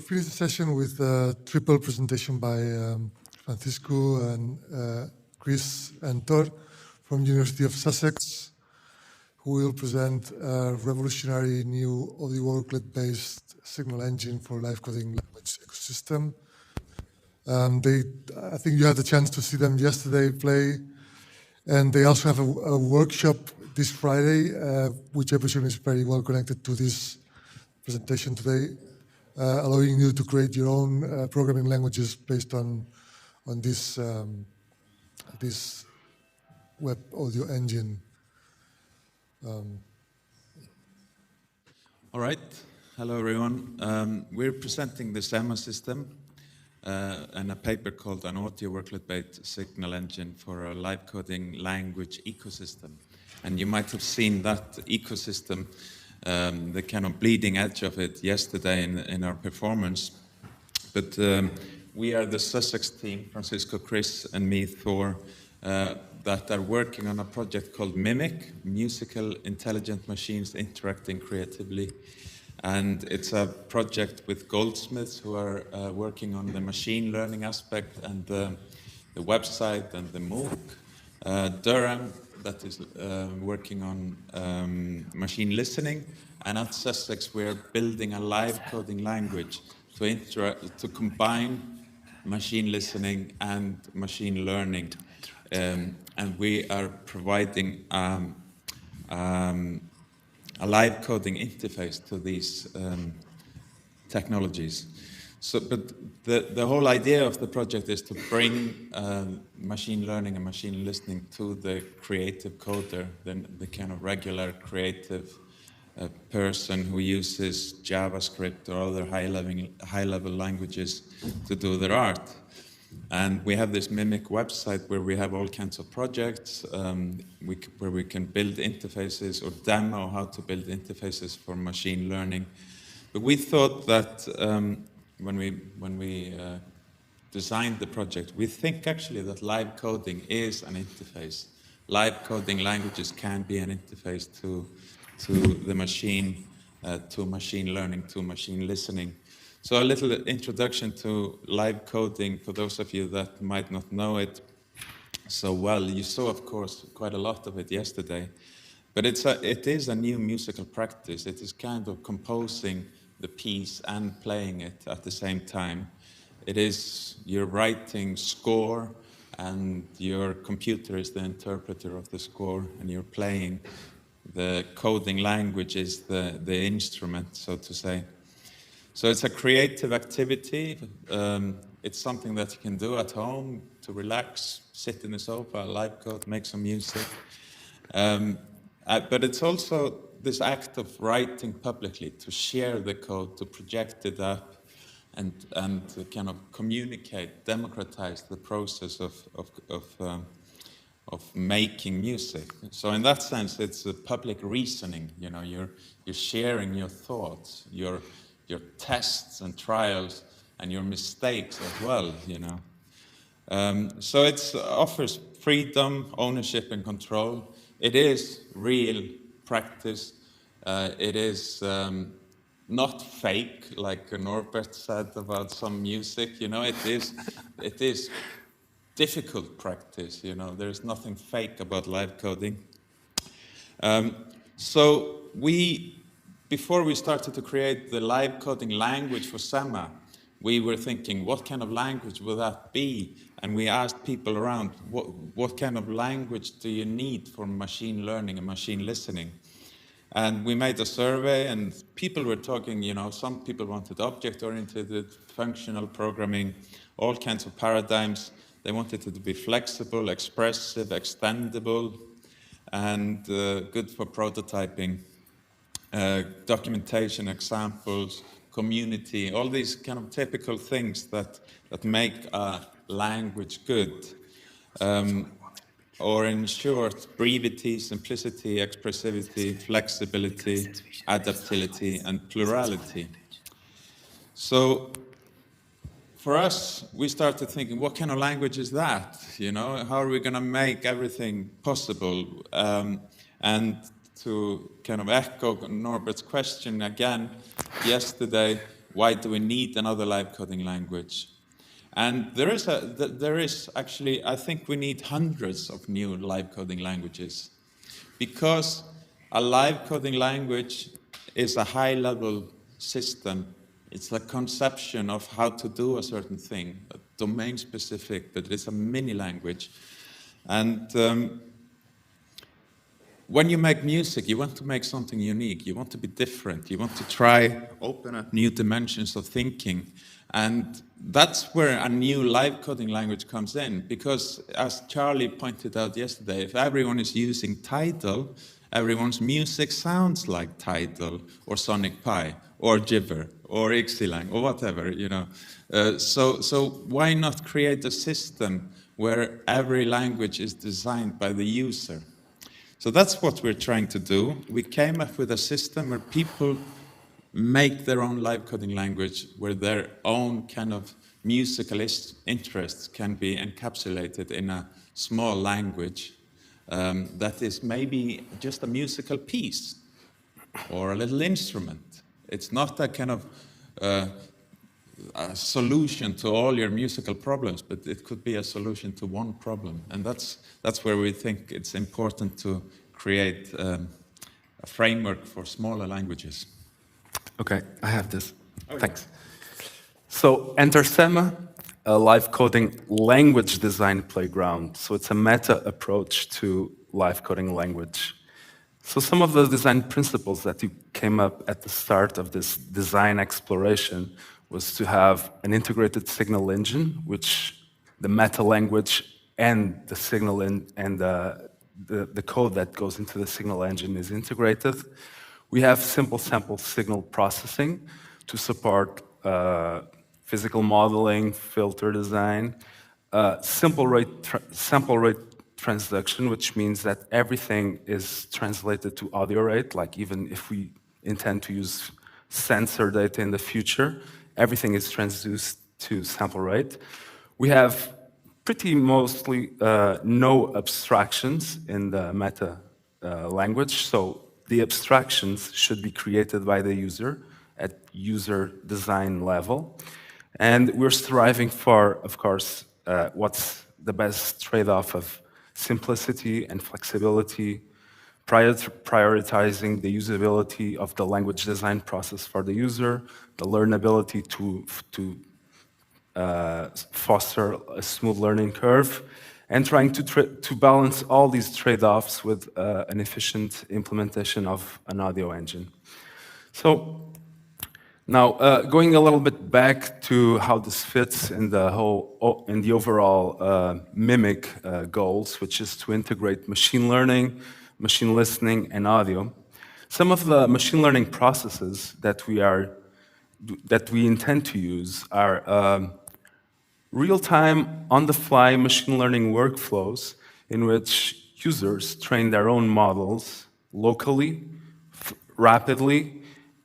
finish the session with a triple presentation by Francisco and Chris and Thor from University of Sussex, who will present a revolutionary new AudioWorklet-based signal engine for live coding language ecosystem. I think you had the chance to see them yesterday play, and they also have a workshop this Friday, which I presume is very well connected to this presentation today, allowing you to create your own programming languages based on this this web audio engine. All right. Hello, everyone. We're presenting the SEMA system and a paper called an AudioWorklet-based signal engine for a live coding language ecosystem. And you might have seen that ecosystem, the kind of bleeding edge of it yesterday in our performance. But we are the Sussex team, Francisco, Chris, and me, Thor, that are working on a project called Mimic, Musical Intelligent Machines Interacting Creatively. And it's a project with goldsmiths who are working on the machine learning aspect and the website and the MOOC. Durham, that is working on machine listening. And at Sussex, we're building a live coding language to combine machine listening and machine learning. And we are providing a live coding interface to these technologies. So, but the whole idea of the project is to bring machine learning and machine listening to the creative coder, the kind of regular creative person who uses JavaScript or other high-level languages to do their art. And we have this Mimic website where we have all kinds of projects where we can build interfaces or demo how to build interfaces for machine learning. But we thought that when we designed the project, we think actually that live coding is an interface. Live coding languages can be an interface to the machine, to machine learning, to machine listening. So a little introduction to live coding for those of you that might not know it so well. You saw, of course, quite a lot of it yesterday. But it is a new musical practice. It is kind of composing the piece and playing it at the same time. It is you're writing score, and your computer is the interpreter of the score, and you're playing. The coding language is the instrument, so to say. So it's a creative activity. It's something that you can do at home to relax, sit in the sofa, live code, make some music. But it's also this act of writing publicly, to share the code, to project it up, and to kind of communicate, democratize the process of making music. So in that sense, it's a public reasoning. You know, you're sharing your thoughts, your tests and trials, and your mistakes as well, you know. So it offers freedom, ownership, and control. It is real practice. It is not fake, like Norbert said about some music. You know, it is difficult practice. You know, there's nothing fake about live coding. So before we started to create the live coding language for SEMA, we were thinking, what kind of language will that be? And we asked people around, what kind of language do you need for machine learning and machine listening? And we made a survey, and people were talking, you know, some people wanted object-oriented, functional programming, all kinds of paradigms. They wanted it to be flexible, expressive, extendable, and good for prototyping. Documentation, examples, community, all these kind of typical things that make a language good. Or in short, brevity, simplicity, expressivity, flexibility, adaptability, and plurality. So for us, we started thinking, what kind of language is that? You know, how are we going to make everything possible? And to kind of echo Norbert's question again, yesterday, Why do we need another live coding language? And there is actually, I think we need hundreds of new live coding languages, because a live coding language is a high-level system. It's a conception of how to do a certain thing, domain-specific, but it's a mini language. And when you make music, you want to make something unique. You want to be different. You want to try, open up new dimensions of thinking. And that's where a new live coding language comes in. Because as Charlie pointed out yesterday, if everyone is using Tidal, everyone's music sounds like Tidal or Sonic Pi or Gibber or Ixylang or whatever, you know. So why not create a system where every language is designed by the user? So that's what we're trying to do. We came up with a system where people make their own live coding language, where their own kind of musical interests can be encapsulated in a small language that is maybe just a musical piece or a little instrument. It's not a kind of a solution to all your musical problems, but it could be a solution to one problem. And that's where we think it's important to create a framework for smaller languages. Okay, I have this. Okay. Thanks. So enter Sema, a live coding language design playground. So it's a meta approach to live coding language. So some of the design principles that you came up at the start of this design exploration was to have an integrated signal engine, which the meta language and the signal and the code that goes into the signal engine is integrated. We have simple sample signal processing to support physical modeling, filter design, sample rate transduction, which means that everything is translated to audio rate, like even if we intend to use sensor data in the future, everything is transduced to sample rate. We have pretty mostly no abstractions in the meta language, so the abstractions should be created by the user at user design level. And we're striving for, of course, what's the best trade-off of simplicity and flexibility, prioritizing the usability of the language design process for the user, the learnability to foster a smooth learning curve, and trying to balance all these trade-offs with an efficient implementation of an audio engine. So now, going a little bit back to how this fits in the overall Mimic goals, which is to integrate machine learning, machine listening, and audio. Some of the machine learning processes that we intend to use are real-time, on-the-fly machine learning workflows in which users train their own models locally, rapidly,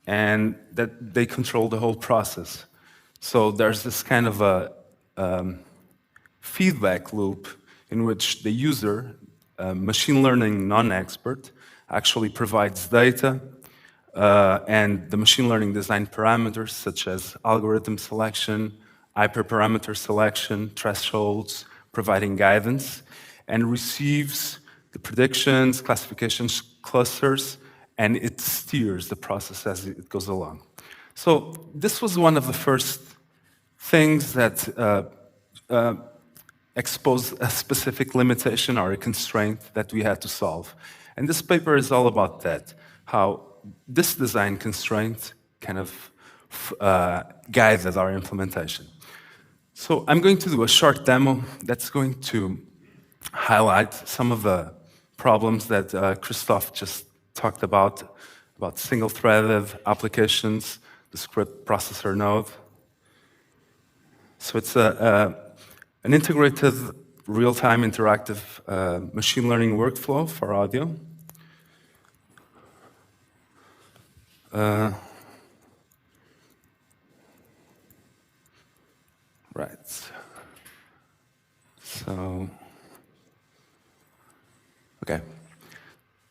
and that they control the whole process. So there's this kind of a feedback loop in which the user, machine learning non-expert, actually provides data and the machine learning design parameters such as algorithm selection, hyperparameter selection, thresholds, providing guidance, and receives the predictions, classifications, clusters, and it steers the process as it goes along. So this was one of the first things that exposed a specific limitation or a constraint that we had to solve. And this paper is all about that, how this design constraint kind of guided our implementation. So I'm going to do a short demo that's going to highlight some of the problems that Christoph just talked about single-threaded applications, the script processor node. So it's an integrated, real-time interactive machine learning workflow for audio. Right. So, okay.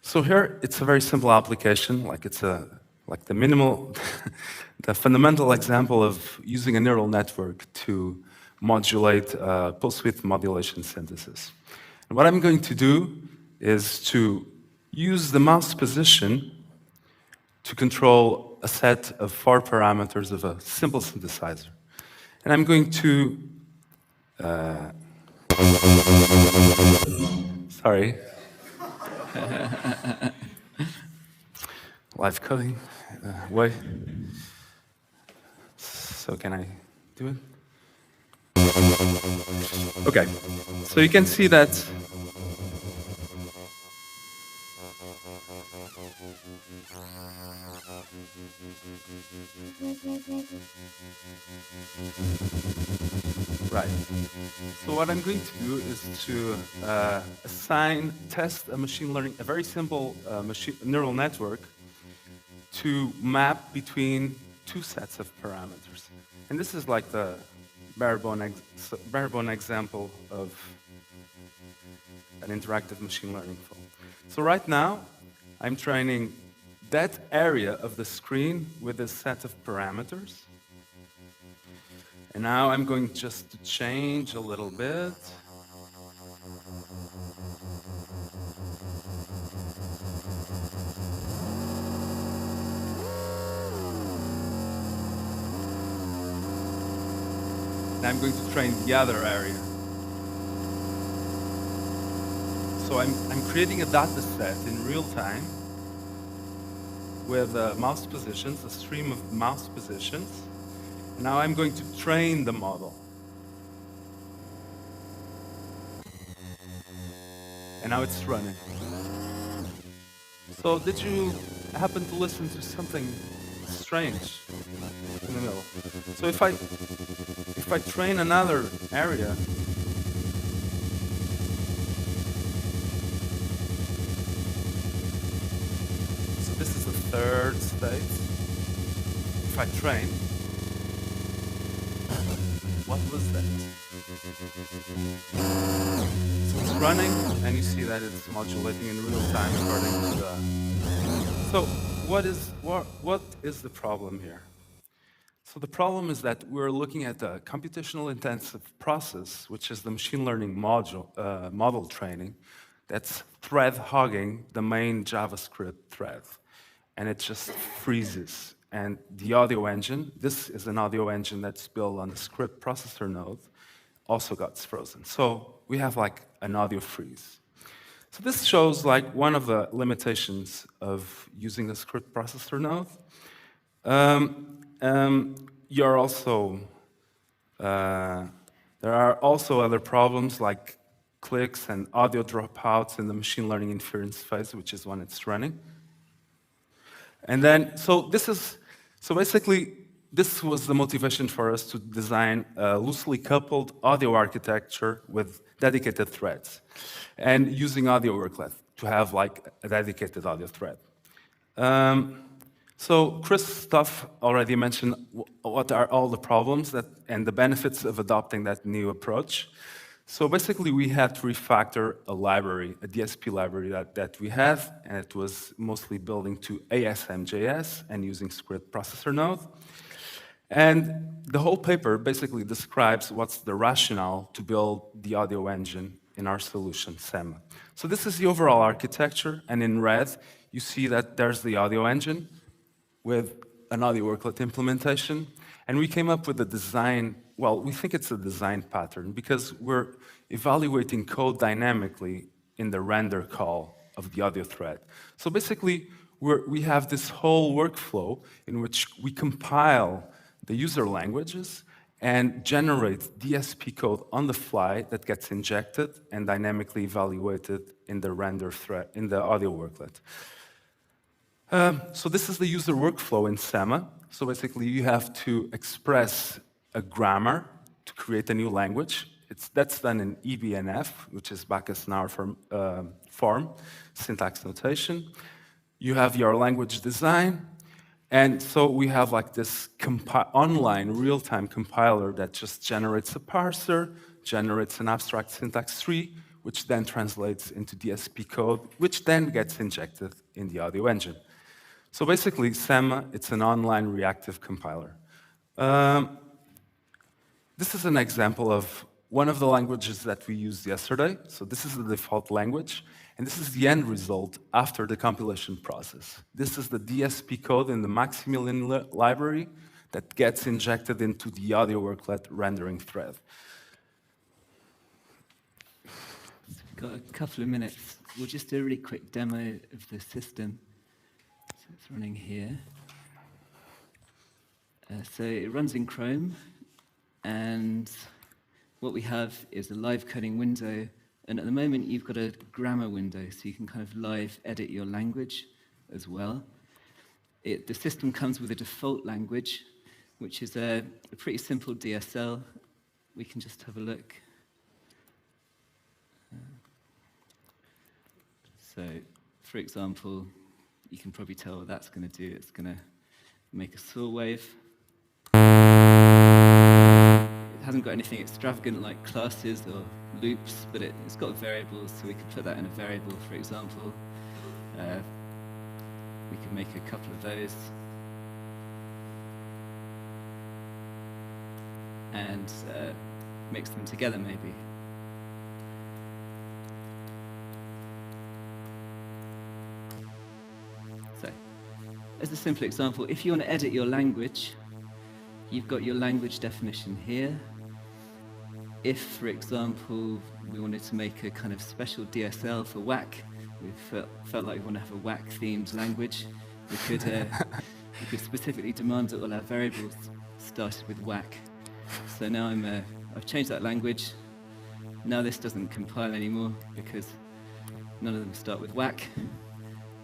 So here, it's a very simple application, like it's a like the minimal, the fundamental example of using a neural network to modulate pulse width modulation synthesis. And what I'm going to do is to use the mouse position to control a set of 4 parameters of a simple synthesizer. And I'm going to, sorry, live coding, way. So can I do it? Okay, so you can see that right. So what I'm going to do is to test a machine learning, a very simple neural network to map between 2 sets of parameters. And this is like the bare bone example of an interactive machine learning flow. So right now, I'm training that area of the screen with a set of parameters. And now I'm going just to change a little bit. And I'm going to train the other area. So I'm creating a data set in real time with mouse positions, a stream of mouse positions. And now I'm going to train the model. And now it's running. So did you happen to listen to something strange in the middle? So if I train another area, so this is the third state. If I train, what was that? So it's running, and you see that it's modulating in real time according to the... So what is the problem here? So the problem is that we're looking at a computational intensive process, which is the machine learning model training, that's thread hogging the main JavaScript thread. And it just freezes. And the audio engine, this is an audio engine that's built on the script processor node, also got frozen. So we have like an audio freeze. So this shows like one of the limitations of using the script processor node. You're also, there are also other problems like clicks and audio dropouts in the machine learning inference phase, which is when it's running. And then, so basically, this was the motivation for us to design a loosely coupled audio architecture with dedicated threads, and using AudioWorklet to have like a dedicated audio thread. So Christoph already mentioned what are all the problems and the benefits of adopting that new approach. So basically, we had to refactor a library, a DSP library that we have, and it was mostly building to ASM.js and using script processor node. And the whole paper basically describes what's the rationale to build the audio engine in our solution, SEMA. So this is the overall architecture, and in red, you see that there's the audio engine with an AudioWorklet implementation. And we came up with a design, well, we think it's a design pattern because we're evaluating code dynamically in the render call of the audio thread. So basically, we have this whole workflow in which we compile the user languages and generate DSP code on the fly that gets injected and dynamically evaluated in the render thread, in the AudioWorklet. So this is the user workflow in SEMA. So basically, you have to express a grammar to create a new language. That's done in EBNF, which is Backus-Naur form, syntax notation. You have your language design. And so we have like this online real-time compiler that just generates a parser, generates an abstract syntax tree, which then translates into DSP code, which then gets injected in the audio engine. So basically, SEM, it's an online reactive compiler. Um, This is an example of one of the languages that we used yesterday. So this is the default language, and this is the end result after the compilation process. This is the DSP code in the Maximilian library that gets injected into the AudioWorklet rendering thread. So we've got a couple of minutes. We'll just do a really quick demo of the system. So it's running here. So it runs in Chrome. And what we have is a live coding window. And at the moment, you've got a grammar window, so you can kind of live edit your language as well. The system comes with a default language, which is a pretty simple DSL. We can just have a look. So, for example, you can probably tell what that's going to do. It's going to make a saw wave. It hasn't got anything extravagant like classes or loops, but it's got variables, so we could put that in a variable, for example. We can make a couple of those. And mix them together, maybe. So, as a simple example, if you want to edit your language, you've got your language definition here. If, for example, we wanted to make a kind of special DSL for WAC, we felt like we want to have a WAC-themed language, we could specifically demand that all our variables started with WAC. So now I've changed that language. Now this doesn't compile anymore because none of them start with WAC,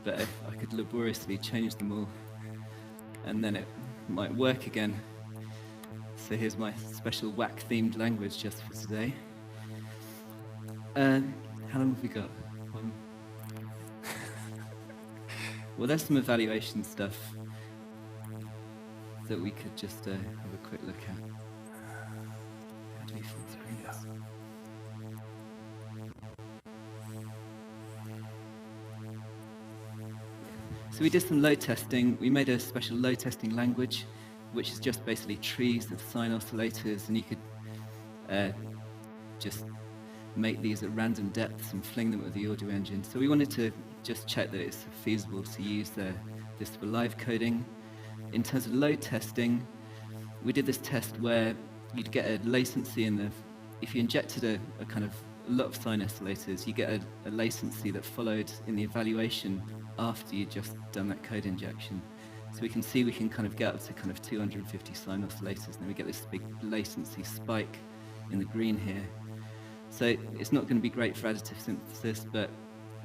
but I could laboriously change them all, and then it might work again. So here's my special WAC-themed language just for today. How long have we got? Well, there's some evaluation stuff that we could just have a quick look at. How do we filter this? So we did some load testing. We made a special load testing language, which is just basically trees of sine oscillators, and you could just make these at random depths and fling them at the audio engine. So we wanted to just check that it's feasible to use this for live coding. In terms of load testing, we did this test where you'd get a latency if you injected a kind of a lot of sine oscillators, you get a latency that followed in the evaluation after you'd just done that code injection. So we can see we can kind of get up to kind of 250 sine oscillators, and then we get this big latency spike in the green here. So it's not going to be great for additive synthesis, but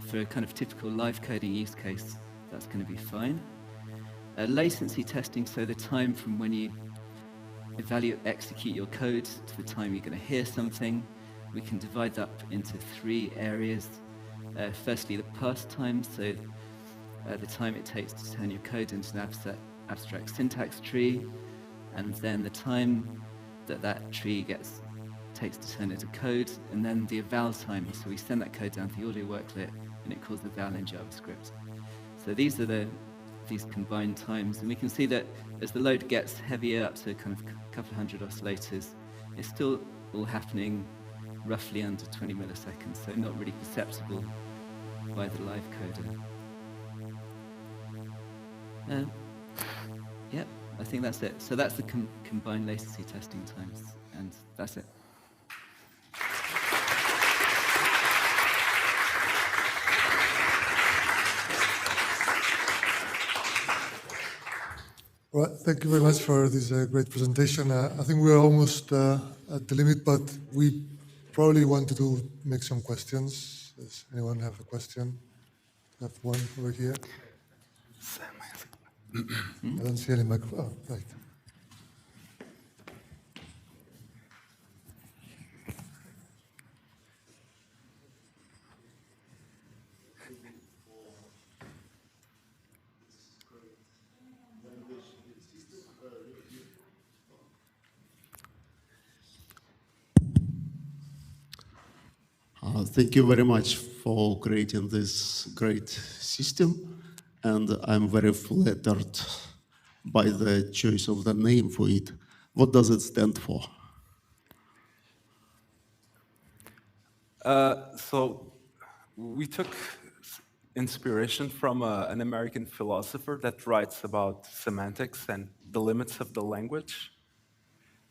for a kind of typical live coding use case, that's going to be fine. Latency testing, so the time from when you execute your code to the time you're going to hear something, we can divide that up into 3 areas. Firstly, the pass time, so the time it takes to turn your code into an abstract syntax tree, and then the time that tree takes to turn into code, and then the eval time, so we send that code down to the audio worklet, and it calls the eval in JavaScript. So these are these combined times, and we can see that as the load gets heavier, up to kind of a couple of hundred oscillators, it's still all happening roughly under 20 milliseconds, so not really perceptible by the live coder. Yep, I think that's it. So that's the combined latency testing times, and that's it. Well, thank you very much for this great presentation. I think we're almost at the limit, but we probably want to make some questions. Does anyone have a question? I have one over here. I don't see any microphone. Oh, right. Thank you very much for creating this great system. and I'm very flattered by the choice of the name for it. What does it stand for? So we took inspiration from an American philosopher that writes about semantics and the limits of the language.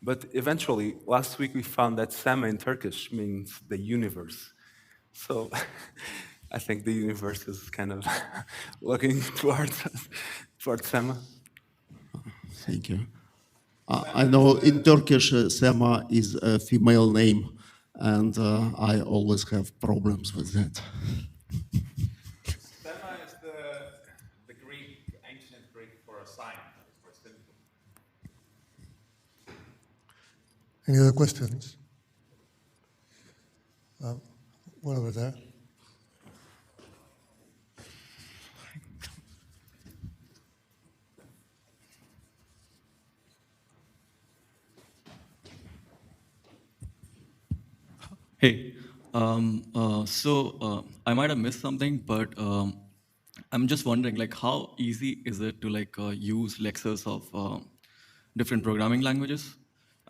But eventually, last week we found that Sema in Turkish means the universe. So I think the universe is kind of looking towards Sema. Thank you. I know in Turkish, Sema is a female name, and I always have problems with that. Sema is the Greek, ancient Greek for a sign, for a symbol. Any other questions? One over there. Hey, I might have missed something, but I'm just wondering, like, how easy is it to use lexers of different programming languages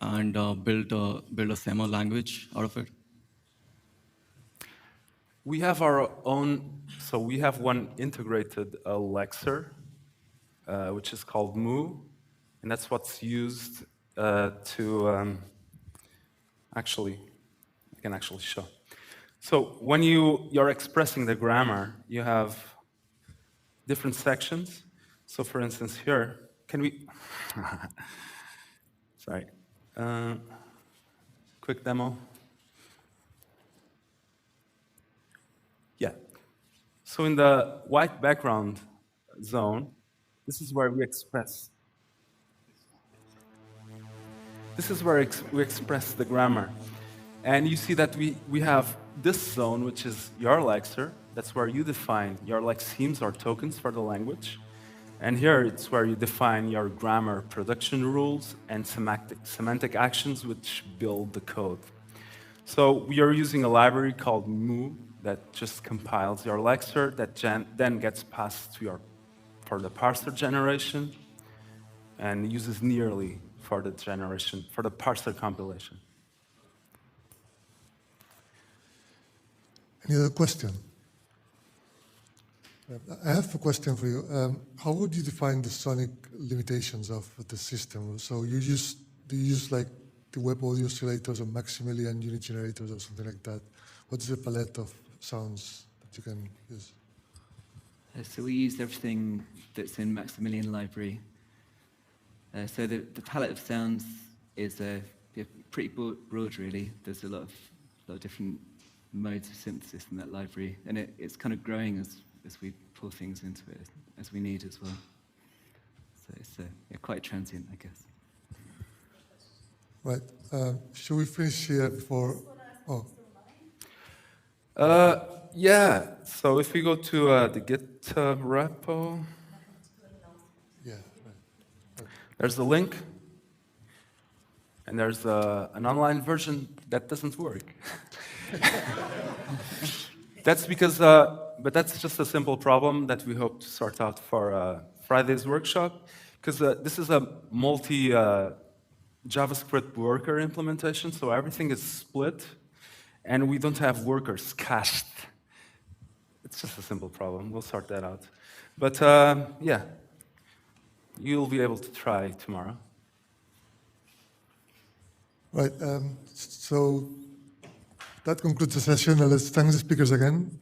and build a Sema language out of it? We have our own, so we have one integrated lexer, which is called Mu, and that's what's used to actually, I can actually show. So when you're expressing the grammar, you have different sections. So for instance, here, can we, sorry, quick demo. Yeah. So in the white background zone, this is where we express. This is where we express the grammar. And you see that we have this zone, which is your lexer. That's where you define your lexemes or tokens for the language. And here it's where you define your grammar production rules and semantic actions which build the code. So we are using a library called Mu that just compiles your lexer that then gets passed to for the parser generation and uses nearly for the parser compilation. Any other question? I have a question for you. How would you define the sonic limitations of the system? So do you use like the web audio oscillators or Maximilian unit generators or something like that? What's the palette of sounds that you can use? So we use everything that's in Maximilian library. So the palette of sounds is pretty broad, really. There's a lot of different modes of synthesis in that library, and it's kind of growing as we pull things into it as we need as well. So it's quite transient, I guess. Right. Should we finish here before? Oh. Yeah. So if we go to the Git repo, Yeah. Right. there's the link, and there's an online version that doesn't work. That's because, but that's just a simple problem that we hope to sort out for Friday's workshop, because this is a multi JavaScript worker implementation, so everything is split, and we don't have workers cached. It's just a simple problem. We'll sort that out. But yeah, you'll be able to try tomorrow. Right. So that concludes the session. Let's thank the speakers again.